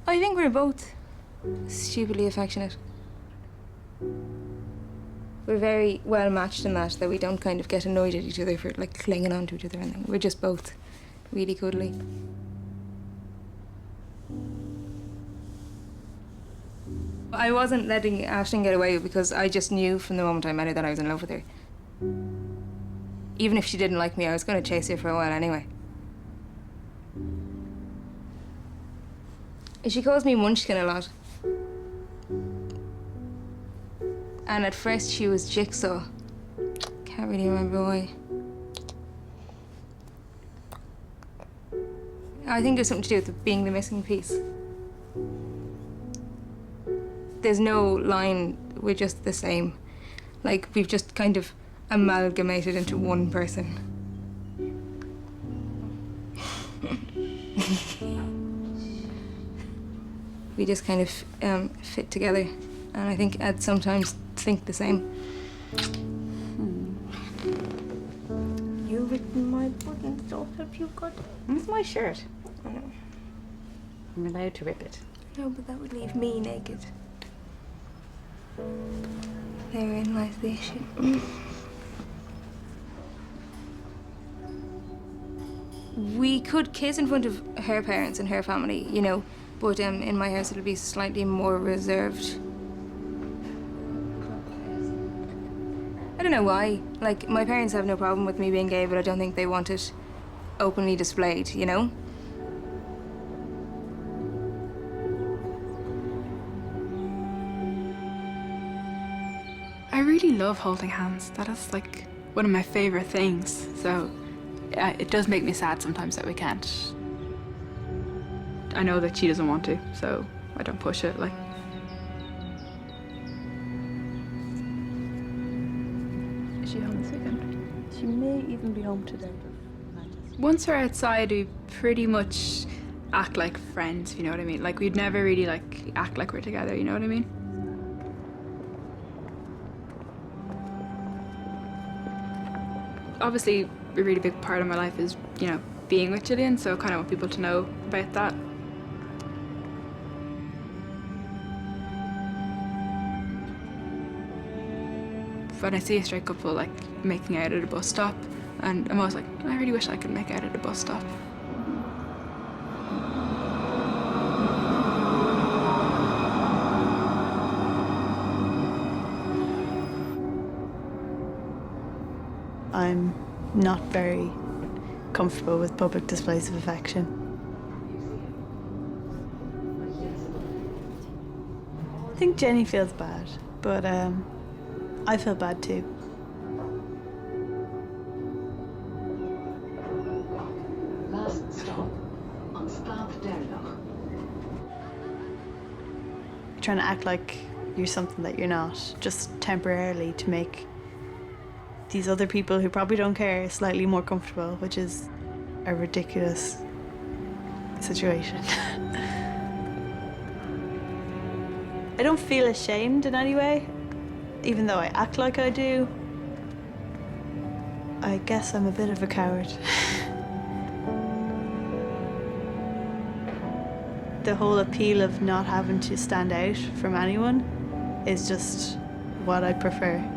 I think we're both stupidly affectionate. We're very well matched in that we don't kind of get annoyed at each other for like clinging on to each other or anything. We're just both really cuddly. I wasn't letting Aisling get away because I just knew from the moment I met her that I was in love with her. Even if she didn't like me, I was going to chase her for a while anyway. She calls me Munchkin a lot. And at first she was Jigsaw. Can't really remember why. I think there's something to do with being the missing piece. There's no line, we're just the same. Like, we've just kind of amalgamated into one person. We just kind of fit together. And I think I'd sometimes think the same. You've written my buttons, so have you got it? It's my shirt. I know. I'm allowed to rip it. No, but that would leave me naked. Therein lies the issue. We could kiss in front of her parents and her family, you know, but in my house it'll be slightly more reserved. I don't know why. Like, my parents have no problem with me being gay, but I don't think they want it openly displayed, you know? I really love holding hands. That is like one of my favorite things. So it does make me sad sometimes that we can't. I know that she doesn't want to, so I don't push it. Like, is she home this weekend? She may even be home today. Once we're outside, we pretty much act like friends, if you know what I mean. Like, we'd never really like act like we're together, you know what I mean? Obviously, a really big part of my life is, you know, being with Gillian, so I kind of want people to know about that. When I see a straight couple, like, making out at a bus stop, and I'm always like, I really wish I could make out at a bus stop. I'm not very comfortable with public displays of affection. I think Jenny feels bad, but I feel bad too. Last stop on Stad Dernach. You're trying to act like you're something that you're not, just temporarily to make these other people who probably don't care slightly more comfortable, which is a ridiculous situation. I don't feel ashamed in any way, even though I act like I do. I guess I'm a bit of a coward. The whole appeal of not having to stand out from anyone is just what I prefer.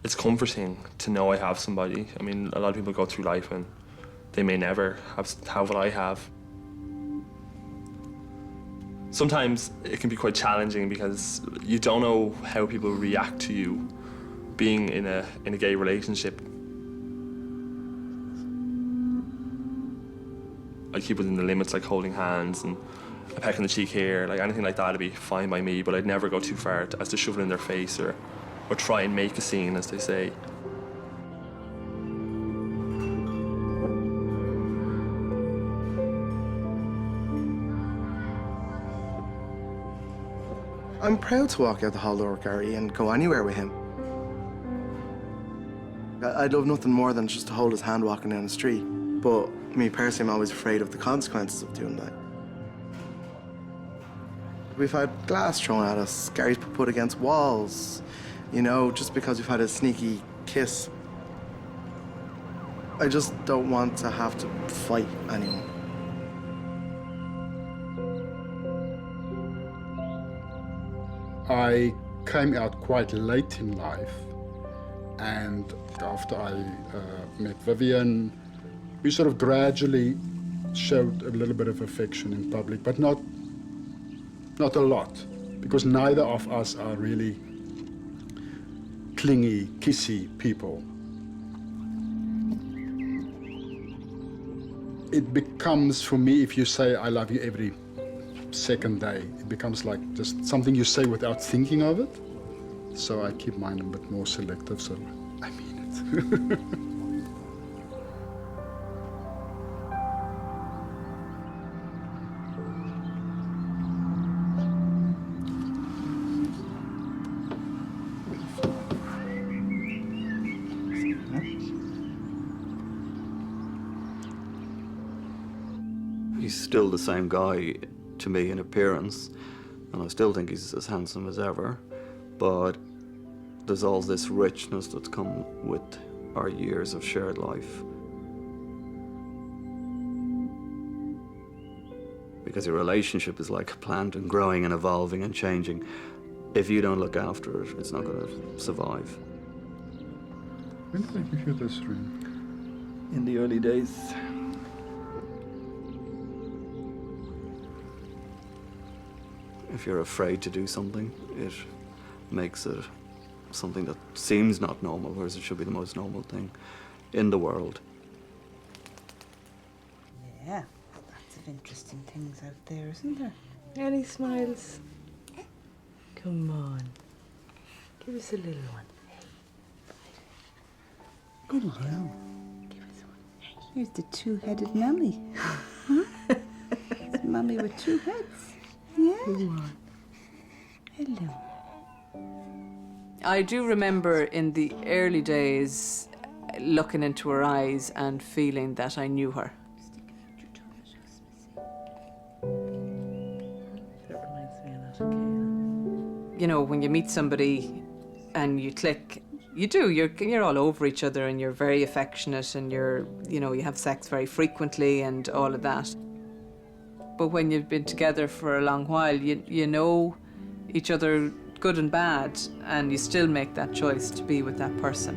It's comforting to know I have somebody. I mean, a lot of people go through life and they may never have what I have. Sometimes it can be quite challenging because you don't know how people react to you being in a gay relationship. I keep within the limits, like holding hands and a peck on the cheek here, like anything like that would be fine by me, but I'd never go too far as to shove it in their face or try and make a scene, as they say. I'm proud to walk out the hall door with Gary and go anywhere with him. I'd love nothing more than just to hold his hand walking down the street. But me personally, I'm always afraid of the consequences of doing that. We've had glass thrown at us, Gary's put against walls, you know, just because we've had a sneaky kiss. I just don't want to have to fight anymore. I came out quite late in life, and after I met Vivian, we sort of gradually showed a little bit of affection in public, but not a lot, because neither of us are really clingy, kissy people. It becomes, for me, if you say I love you every second day, it becomes like just something you say without thinking of it. So I keep mine a bit more selective, so I mean it. He's still the same guy to me in appearance, and I still think he's as handsome as ever, but there's all this richness that's come with our years of shared life. Because your relationship is like a plant and growing and evolving and changing. If you don't look after it, it's not going to survive. When did I give you this ring? In the early days. If you're afraid to do something, it makes it something that seems not normal, whereas it should be the most normal thing in the world. Yeah, lots of interesting things out there, isn't there? Any smiles? Come on. Give us a little one. Hello. Give us one. Here's the two-headed mummy. Huh? It's mummy with two heads. Yeah. Come on. Hello. I do remember in the early days looking into her eyes and feeling that I knew her. That reminds me a lot of Kayla. You know, when you meet somebody and you click, you're all over each other and you're very affectionate and you have sex very frequently and all of that. But when you've been together for a long while, you know each other good and bad, and you still make that choice to be with that person.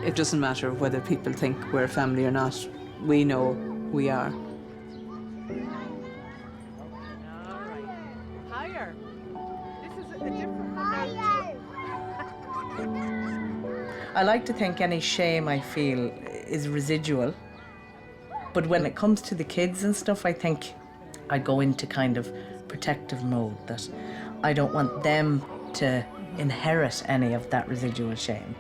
It doesn't matter whether people think we're a family or not. We know we are. Higher. This is a different one. I like to think any shame I feel is residual. But when it comes to the kids and stuff, I think I go into kind of protective mode, that I don't want them to inherit any of that residual shame.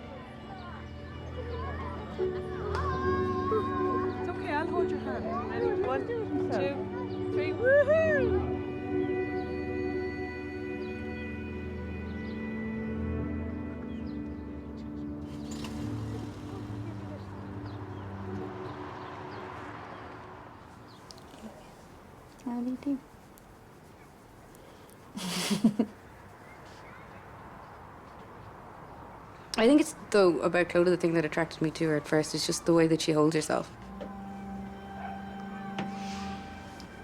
How do you do? I think it's, though, about Clodagh, the thing that attracted me to her at first is just the way that she holds herself.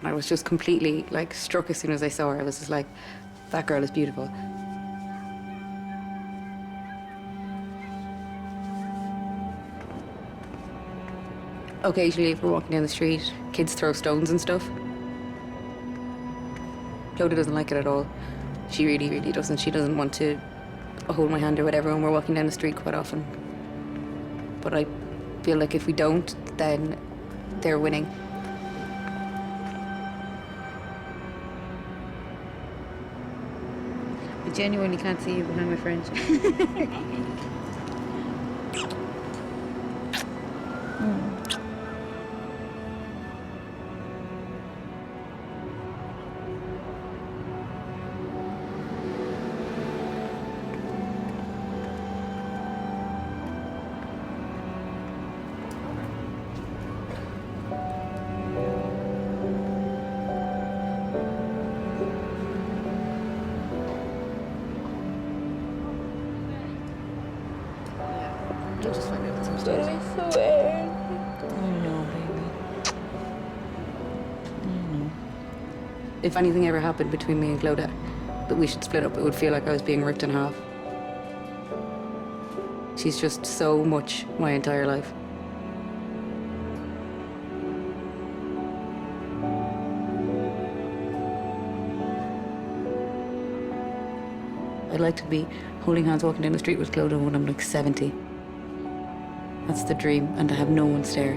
I was just completely, struck as soon as I saw her. I was just like, that girl is beautiful. Occasionally, if we're walking down the street, kids throw stones and stuff. Clodagh doesn't like it at all. She really, really doesn't. She doesn't want to hold my hand or whatever when we're walking down the street quite often. But I feel like if we don't, then they're winning. I genuinely can't see you behind my friend. You'll just find out at some stage. I swear. Oh no, baby. If anything ever happened between me and Clodagh, that we should split up, it would feel like I was being ripped in half. She's just so much my entire life. I'd like to be holding hands walking down the street with Clodagh when I'm like 70. That's the dream, and to have no one stare.